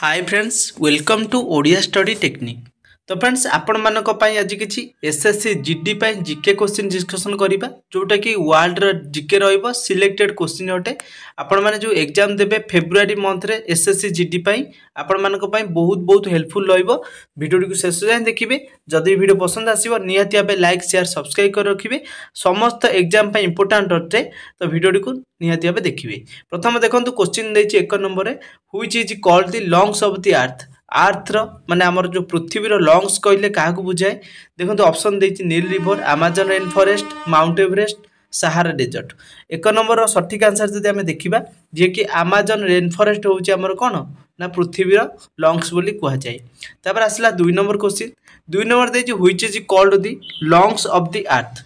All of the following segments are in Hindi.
Hi friends welcome to Odia study technique. तो फ्रेंड्स आपण मानक पई आज किछि एसएससी जीडी पई जीके क्वेश्चन डिस्कशन करिबा जोटा कि वर्ल्ड रो जीके रहइबो सिलेक्टेड क्वेश्चन होटे। आपण माने जो एग्जाम देबे फेब्रुआरी मंथ रे एसएससी जीडी पई आपण मानक पई बहुत हेल्पफुल रहइबो। वीडियो को शेष जाय देखिबे। जदि वीडियो पसंद आसीबो निहाती आबे लाइक शेयर सब्सक्राइब कर रखिबे। समस्त एग्जाम पई इंपोर्टेंट होटे तो वीडियो को निहाती आबे देखिबे। प्रथम देखंतु क्वेश्चन देछि 1 नंबर रे which is called the lungs of the earth. Earth रो माने हमर जो पृथ्वी रो लंग्स कहले काहाकू बुझाए। देखंतु ऑप्शन देछि Nile river, Amazon rain forest, Mount Everest, Sahara desert. 1 number रो सठिक आंसर जदि हमें देखिबा जे कि अमेजन रेन फॉरेस्ट होउछि हमर कोन ना पृथ्वी रो लंग्स बोली कुहा जाय। तापर आसला 2 नंबर क्वेश्चन। 2 नंबर देछि which is called the lungs of the earth.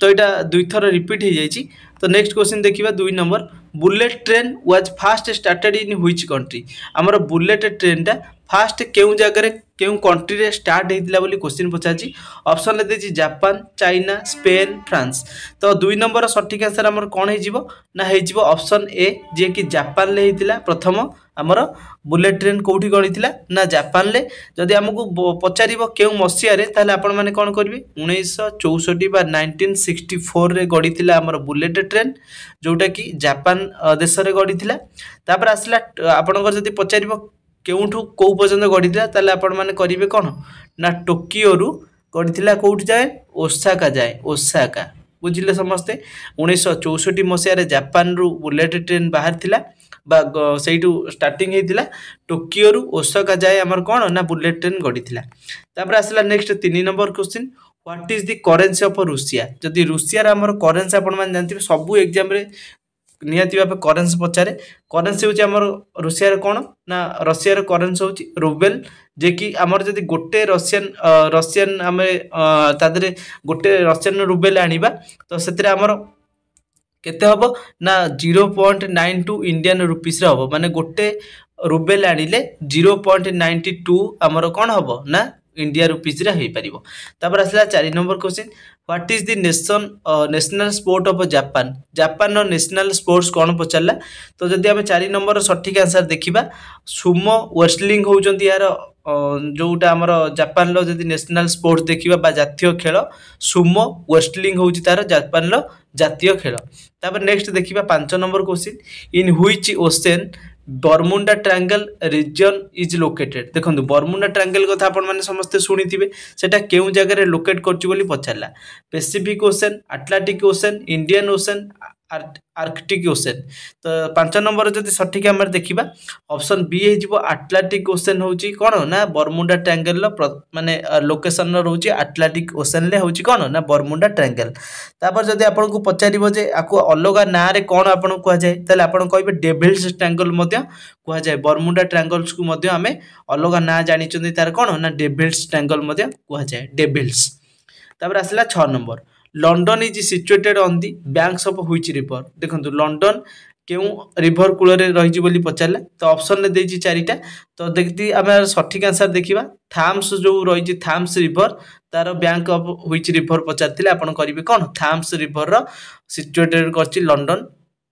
तो एटा दुई थर रिपीट हो जाइए। तो नेक्स्ट क्वेश्चन देखिबा 2 number bullet train was fast started in which country. हमर बुलेट ट्रेन टा फास्ट केउ जगह रे केउ कंट्री रे स्टार्ट हेतिला बोली क्वेश्चन पचाची। ऑप्शन ले देछि जापान, चाइना, स्पेन, फ्रांस। तो 2 नंबर सठिक आंसर हमर कोन हे जिवो ना हे जिवो ऑप्शन ए जे कि जापान ले हेतिला। प्रथम हमर बुलेट ट्रेन कोठी गणितिला ना जापान ले। जदि हमकु पचारिबो केउ मसिया रे ताले आपण माने कोन करबे 1964 बा 1964 रे गणितिला हमर बुलेट ट्रेन जोटा कि जापान देश रे गणितिला। तापर आसला आपनकर जदि पचारिबो केउठु को पर्यंत गढ़ी ताले आपण माने करिवे कोन ना टोकियो रु गढ़ी कोठी जाए ओसाका जाए। ओसाका बुझिले समस्ते। 1964 मसिया रे जापान रु बुलेट ट्रेन बाहर थिला बा सेइटु स्टार्टिंग हेतिला। टोकियो रु ओसाका जाए हमर कोन ना बुलेट ट्रेन गढ़ी थिला। तापर आसला next 3 number question what is the currency of Russia. जदि रूसिया रा हमर करेंसी आपण माने जानथिबे सब एग्जाम रे निहाती भाव करेंसी पचारे। करेंसी होची हमर रूसिया रे कोन ना रशिया रे करेंसी होची रूबेल जे कि हमर जदि गोटे रशियन हमें तादरे गोटे रशियन रूबेल आनिबा तो सेतरे हमर केते हबो ना 0.92 इंडियन रुपीस रे हबो। माने गोटे रूबेल आनिले 0.92 हमर कोन हबो ना इंडिया रुपीस रे हेई परिबो। तापर आसला 4 number question what is the national sport of Japan. Japan रो नेशनल स्पोर्ट्स कोन पचारला। तो जदि हम 4 नंबर सठिक आंसर देखिबा सुमो रेसलिंग होउचंती यार जोटा हमर जापान रो जदि नेशनल स्पोर्ट्स देखिबा बा जातीय खेल सुमो रेसलिंग होउची तार जापान रो जातीय खेल। तापर नेक्स्ट देखिबा 5 number question in which ocean Bermuda Triangle region is located. देखंतु बर्मुडा ट्रायंगल कथा आपण माने समस्त सुनिथिबे सेटा केउ जगह रे लोकेट करची बोली पचारला। Pacific ocean, Atlantic ocean, Indian ocean, Arctic ocean. तो 5 नंबर जदि सठिक हमर देखिबा ऑप्शन बी हे जिवो अटलांटिक ओशन होची कोन ना बर्मुडा ट्रायंगल रो माने लोकेशन रो होची अटलांटिक ओशन ले होची कोन ना बर्मुडा ट्रायंगल। तापर जदि आपण को पचारिबो जे आको अलगा ना रे कोन आपण को जाय ताले आपण कहबे डेविल्स ट्रायंगल मध्य कुहा जाय। बर्मुडा ट्रायंगल्स को मध्य हमें अलगा ना जानि चंदी तार कोन ना डेविल्स ट्रायंगल मध्य कुहा जाय डेविल्स। तापर आसला 6 number London is situated on the banks of which river. देखंतु लंडन केउ रिवर कूल रे रहिजी बोली पचारला। तो ऑप्शन ले देजी चारिटा। तो देखती हमें सठिक आंसर देखिबा थाम्स जो रहिजी थाम्स रिवर तार बैंक ऑफ व्हिच रिवर पचारथिले आपण करिवे कोन थाम्स रिवर रो सिचुएटेड करछि लंडन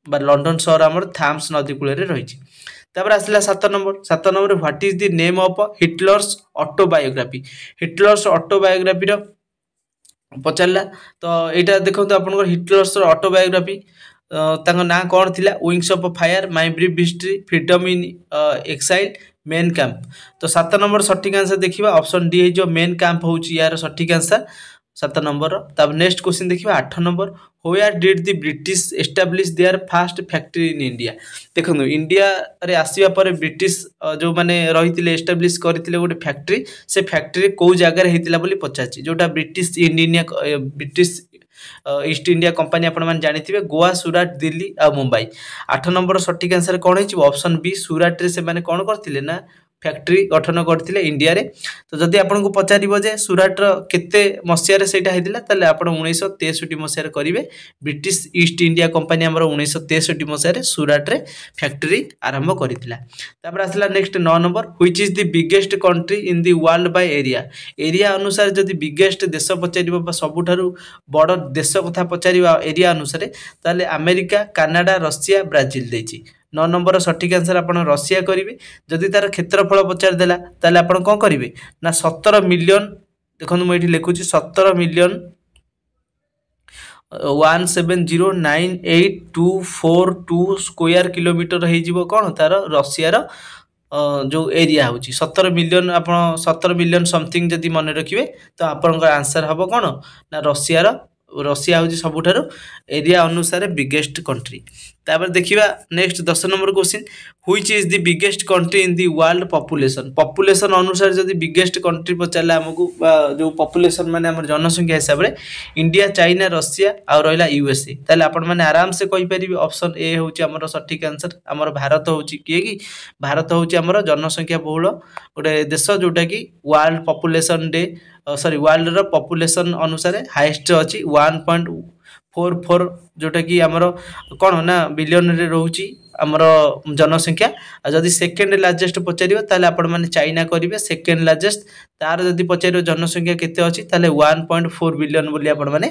बा लंडन शहर हमर थाम्स नदी कूल रे रहिजी। तापर आसला 7 number what is the name of Hitler's autobiography. Hitler's autobiography रो पचारला। तो एटा देखंतु आपनकर हिटलर्स ऑटोबायोग्राफी तांको ना कोन थिला wings of fire, my brief history, freedom in exile, Mein Kampf. तो 7 नंबर सठिक आंसर देखिबा ऑप्शन डी हे जो मेन कैंप होची यार सठिक आंसर 7 नंबर। तब नेक्स्ट क्वेश्चन देखिबा 8 number where did the British establish their first factory in India. देखंतु इंडिया रे आसीबा पर ब्रिटिश जो माने रहितिले एस्टैब्लिश करथिले गोटे फैक्ट्री से फैक्ट्री को जगह रे हेतिला बोली पचाची जोटा ब्रिटिश ईस्ट इंडिया कंपनी आपण मान जानिथिबे गोवा, सूरत, दिल्ली आ मुंबई। 8 नंबर सठिक आंसर कोन हिची ऑप्शन बी सूरत रे से माने कोन करथिले ना फैक्ट्री गठन करथिले इंडिया रे। तो जदि आपण को पचारिबो जे सूरत रो केते मसिया रे सेटा हेतिला ताले आपण 1963 मसिया रे करिवे। ब्रिटिश ईस्ट इंडिया कंपनी हमर 1963 मसिया रे सूरत रे फैक्ट्री आरंभ करितिला। तापर आसला next 9 number which is the biggest country in the world by area. Area अनुसार जदि बिगेस्ट देश पचारिबो बा सबुठारु बड़ देश कथा पचारिबा एरिया अनुसार ताले अमेरिका, कनाडा, रशिया, ब्राजिल देछि। 9 नंबर सठिक आंसर आप रसिया करेंगे। जदि तार क्षेत्रफल पचारिदेला ताले आप कौन करेंगे ना 17 मिलियन देखो मुझे लिखुची 17 मिलियन 170988242 स्क्वायर किलोमीटर हो कौन तार रसियार जो एरिया हूँ 17 मिलियन आप 17 मिलियन समथिंग जदि मन रखिए तो आपंकर आंसर हम कौन ना रसिया हूँ सबुठार एरिया अनुसार बिगेस्ट कंट्री। तापर देखिए next 10 number question which is the biggest country in the world population अनुसार जदि बिगेस्ट कंट्री पचारे आमको जो पॉपुलेशन माने हमर जनसंख्या हिसाब से इंडिया चाइना रसिया आ रहा यूएसए ताले आपण माने आराम से कहि परिबे ऑप्शन ए होची हमर सठिक आंसर हमर भारत होची कि भारत होची हमर जनसंख्या बहुल गोटे देश जोटा कि world population day sorry world रो पॉपुलेशन अनुसार हाईएस्ट अछि 1.44 जोटा कि आमर कौन ना बिलियन रे रोची आमर जनसंख्या जदि सेकेंड लार्जेस्ट पचार ताले आपण माने चाइना करेंगे सेकेंड लार्जेस्ट तार जदि पचार जनसंख्या केते अछि ताले 1.4 बिलियन बोली आपण माने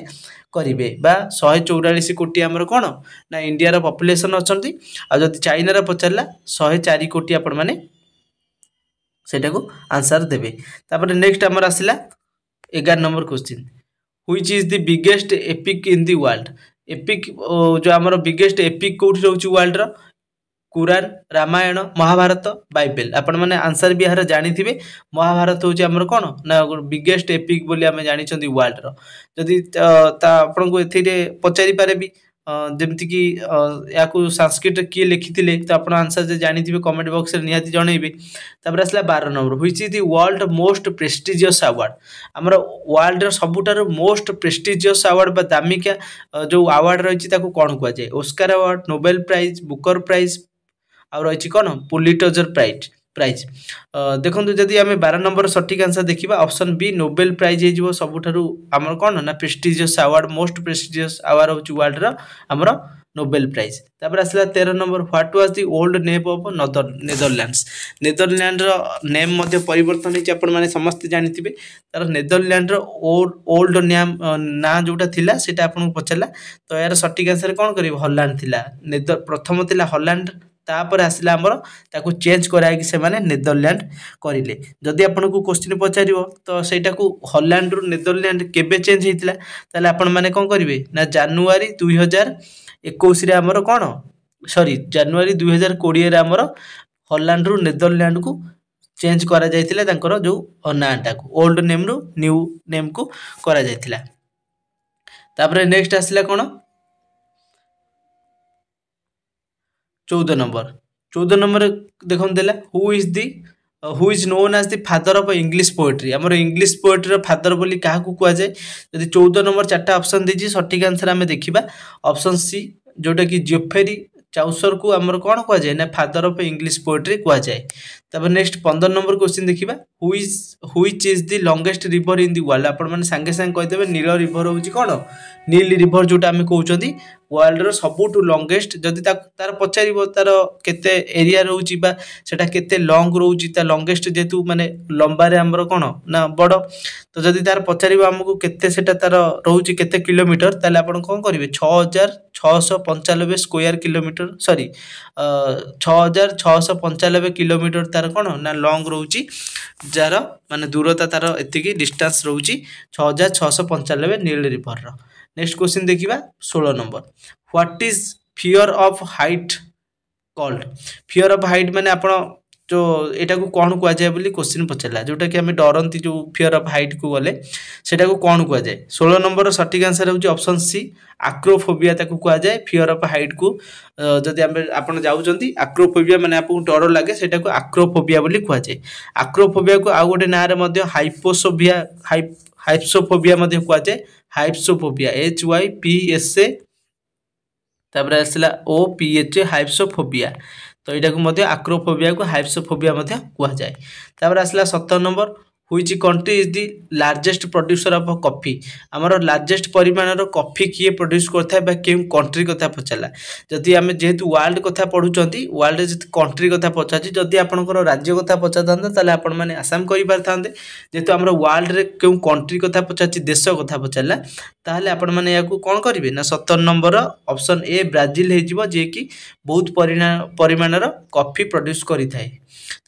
करेंगे बा 144 कोटी आमर कौन ना इंडिया रो पॉपुलेशन अछंती आ जदि चाइना रो पचारला 104 कोटी आपण माने सेटा को आंसर देबे। तापर नेक्स्ट हमर आसिला 11 number question which is the biggest epic in the world epic जो आमर बिगेस्ट एपिक कोठी रहउची वर्ल्ड रो कुरान रामायण महाभारत बाइबल आपण माने आंसर भी यार जानिथिबे महाभारत होची हमर कोन ना बिगेस्ट एपिक बोली हमें जानि छथि वर्ल्ड रो जदि ता आपण को एथिरे पचारि पारे भी जेमति कि या को संस्कृत किए लिखिथिले तो आपण आंसर जे जानिथिबे कमेंट बॉक्स रे निहाती जणैबे। तापर असला 12 number which is the world most prestigious award हमर वर्ल्ड रो सबुटार मोस्ट प्रेस्टिजियस अवार्ड बा दामिका जो अवार्ड रहिछि ताको कोन कुआ जाय Oscar award Nobel prize Booker prize आ रही कौन पुलिटजर प्राइज देखो जदि आम 12 नंबर सठिक आंसर देखा ऑप्शन बी नोबेल प्राइज हो सबुठारु आमर कौन ना prestigious award most prestigious award होची वर्ल्ड रो आमर नोबेल प्राइज। तापर आसला 13 number what was the old name of Netherland रो नेम मध्य परिवर्तन होची आपण माने समस्त जानिथिबे तार नेदरलैंड रो ओल्ड नेम ना जोटा थिला सेटा आपण पचला तो यार सठिक आंसर कौन करिवे हॉलैंड थिला प्रथम थिला हॉलैंड तापर आसला आमर ताकू चेंज कराई से माने नेदरलैंड करिले जदि आपन को क्वेश्चन पचारिबो तो सेटा को हॉलैंड रो नेदरलैंड केबे चेंज हेतिला ताले आपन माने कोन करिवे ना जनवरी 2021 रे आमर कोन सॉरी जनवरी 2020 रे आमर हॉलैंड रो नेदरलैंड को चेंज करा जायतिला तांकर जो नाटा को ओल्ड नेम रो न्यू नेम को करा जायतिला। तापर नेक्स्ट आसला कोन 14 नंबर देखो देला who is known as the father of English poetry हमर इंग्लिश पोएट्री रो फादर बोली काहा को कुआ जाय यदि 14 नंबर चारटा ऑप्शन देजी सठिक आंसर हमें देखिबा ऑप्शन सी जोटा कि जेफरी चाउसर को हमर कोन कुआ जाय ना फादर ऑफ इंग्लिश पोएट्री कुआ जाय। तब नेक्स्ट 15 नंबर क्वेश्चन देखिबा which is the longest river in the world आपण माने संगे संग कहि देबे नील रिवर होची कोन नील रिवर जोटा हमें कहउचंदी वर्ल्ड रो सबुटु लॉन्गेस्ट जदि तार पचारिबो तार केते एरिया रहउची बा सेटा केते लॉन्ग रहउची ता लॉन्गेस्ट जेतु माने लंबा रे हमरो कोन ना बडो तो जदि तार पचारिबो हमकु केते सेटा तार रहउची केते किलोमीटर ताले आपण कोन करिवे 6695 स्क्वायर किलोमीटर सॉरी 6695 किलोमीटर तार कोन ना लॉन्ग रहउची जार माने दूरता तार एतिकी डिस्टेंस रहउची 6695 नील रिवर रो। नेक्स्ट क्वेश्चन देखिबा 16 number what is fear of height called fear of height माने आपण जो एटा को कोन कुआ जाय बोली क्वेश्चन पचला जोटा कि हमें डरंती जो फियर ऑफ हाइट को गले सेटा को कोन कुआ जाय 16 नंबर सठिक आंसर होची ऑप्शन सी आक्रोफोबिया ताको कुआ जाय फियर ऑफ हाइट को जदि आपण जाउचंती आक्रोफोबिया माने आपको डर लागे सेटा को आक्रोफोबिया बोली कुआ जाय। आक्रोफोबिया को आ गोटे ना रे मध्य हाइप्सोफोबिया मध्य कुआ जाय हाइप्सोफोबिया HYPSA तापर आसला OPH हाइप्सोफोबिया तो एटा को मध्य आक्रोफोबिया को हाइप्सोफोबिया मध्य कुआ जाय। तापर आसला 17 number Which country is the largest producer of coffee? आमर लार्जेस्ट परिमाणर कॉफी किए प्रोड्यूस करता है बा केउ कंट्री कथा पचाला जदि आमे जेहेतु वर्ल्ड कथा पढुचंती वर्ल्ड रे कंट्री कथा पचाची जदि आपनकर राज्य कथा पचाथांता ताले आपण माने आसाम कहि पारथांते जेहेतु हमर वर्ल्ड रे केउ कंट्री कथा पचाची देश कथा पचाला ताले आपण माने याकू कोन करिवे ना 17 नंबर ऑप्शन ए ब्राजील हे जिवो जे कि बहुत परिमाणर कॉफी प्रोड्यूस करि थाए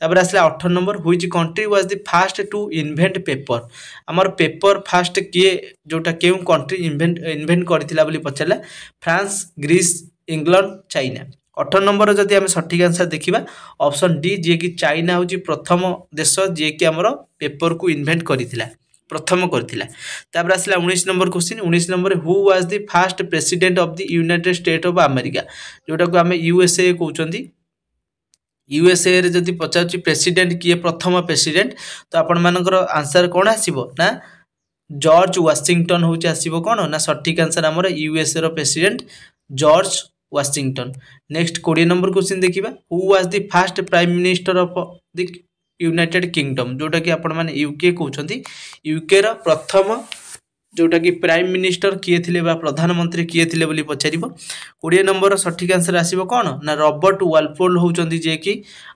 तापर आसला 18 number which country was the first to invent paper हमर पेपर फास्ट किए जोटा केउ कंट्री इन्वेंट करथिला बोली पचला France Greece England China 18 number जदि आम सठिक आंसर देखिबा ऑप्शन डी जे कि चाइना होची प्रथम देश जे कि हमर पेपर को इन्वेंट करथिला प्रथम करथिला तापर आसला 19 number question 19 number who was the fast president of the United state of America जोटा को हम यूएसए कहउचंदी यूएसए रे जदि पचाची प्रेसिडेंट किए प्रथम प्रेसिडेंट तो आपण मानकर आंसर कोन आसीबो ना जॉर्ज वाशिंगटन होची आसीबो कोन ना सठिक आंसर हमर यूएसए रो president George Washington next 20 number question देखिबा who was the first prime minister of the United Kingdom जोटा कि आपण माने यूके कहउचंदी यूके रो प्रथम जोटा कि प्राइम मिनिस्टर किए थिले बा प्रधानमंत्री किए थिले बोली पचारिबो 20 नंबर सठिक आंसर आसीबो कोन ना रॉबर्ट वालपोल होउचंदी जे कि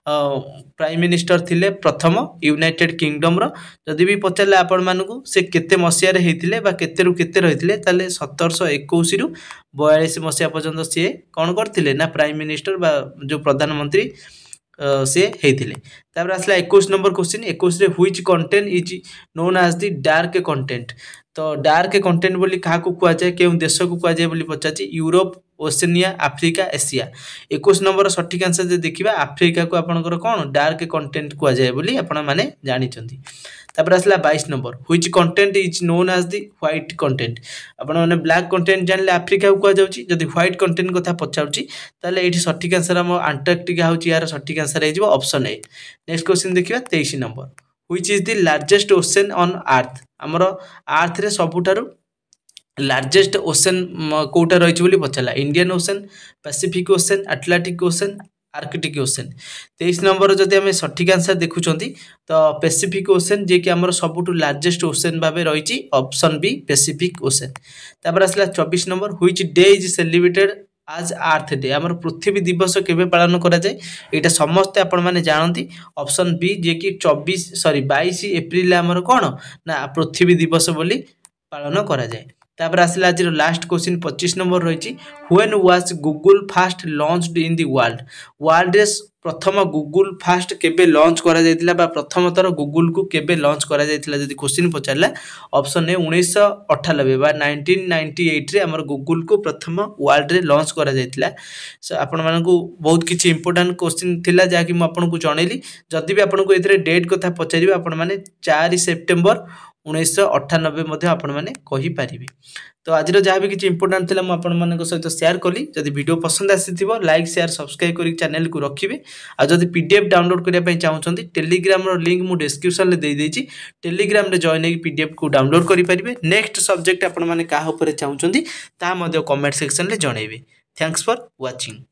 प्राइम मिनिस्टर थिले प्रथम यूनाइटेड किंगडम रो जदि भी पचारले आपण मानकू से केते मसिया रे हेतिले बा केते रु केते रहिथिले ताले 1721 रु 42 मसिया पर्यंत से कोन करथिले ना प्राइम मिनिस्टर बा जो प्रधानमंत्री से हेतिले तापर आसला 21 नंबर क्वेश्चन 21 रे which continent is known as the dark continent तो डार्क कंटेंट बोली क्या कुआ जाए केउ देश को कुआ जाए बोली पचाची Europe Oceania Africa Asia 21 number सठिक आंसर जे देखिबा आफ्रिका को आपनकर कोन डार्क कंटेंट कुआ जाए बोली आपण माने जानि चंदी तापर आसला 22 number which continent is known as the white continent आपण माने ब्लैक कंटेंट जानले आफ्रिका को कुआ जाउची जदि व्हाइट कंटेंट कथा पचाउची ताले एठी सठिक आंसर हम अंटार्कटिका होची यार सठिक आंसर हे जिवो ऑप्शन ए नेक्स्ट क्वेश्चन देखिबा 23 number which is the largest ocean on earth हमरो अर्थ रे सबुठारु लार्जेस्ट ओशन कोटा रहिछि बोली पचला Indian ocean Pacific ocean Atlantic ocean Arctic ocean 23 number जदि हम सठिक आंसर देखुचंती तो पैसिफिक ओशन जे कि हमर सबुठु लार्जेस्ट ओशन भाबे रहिछि ऑप्शन बी पैसिफिक ओशन तापर आसला 24 number which day is celebrated आज अर्थ डे हमर पृथ्वी दिवस केबे पालन करा जाय एटा समस्त आपण माने जानंती ऑप्शन बी जे कि 22 एप्रिल हमर कोन ना पृथ्वी दिवस बोली पालन करा जाय तापर आसला आज लास्ट क्वेश्चन 25 नंबर रहिछि when was Google first launched in the world रे प्रथम गूगल फर्स्ट केबे लॉन्च करा जायतिला बा प्रथम तर गूगल को केबे लॉन्च करा जायतिला जदि क्वेश्चन पचारला ऑप्शन ए 1998 बा 1998 रे हमर गूगल को प्रथम वर्ल्ड रे लॉन्च करा जायतिला सो आपण मानन को बहुत किछि इंपोर्टेंट क्वेश्चन थिला जा कि म आपण को जणैली जदि भी आपण को एथरे डेट कथा पचारिबे आपण माने 4 सितंबर 1998 मध्ये आपण माने कहि पारिबे तो आज जहाँ भी किसी इंपोर्टेंट थिला मु आपण मानक सहित शेयर कली जदि वीडियो पसंद आसीथिबो लाइक शेयर सब्सक्राइब करी चैनल को रखिबे आ जदि पीडीएफ डाउनलोड करिया पई चाहउछंती टेलीग्राम रो लिंक मु डिस्क्रिप्शन ले देई देछि टेलीग्राम रे जॉइन होई पीडीएफ को डाउनलोड करि परिबे नेक्स्ट सब्जेक्ट आपण माने का ऊपर चाहउछंती ता मध्ये कमेंट सेक्शन ले जणैबे थैंक्स फॉर वाचिंग।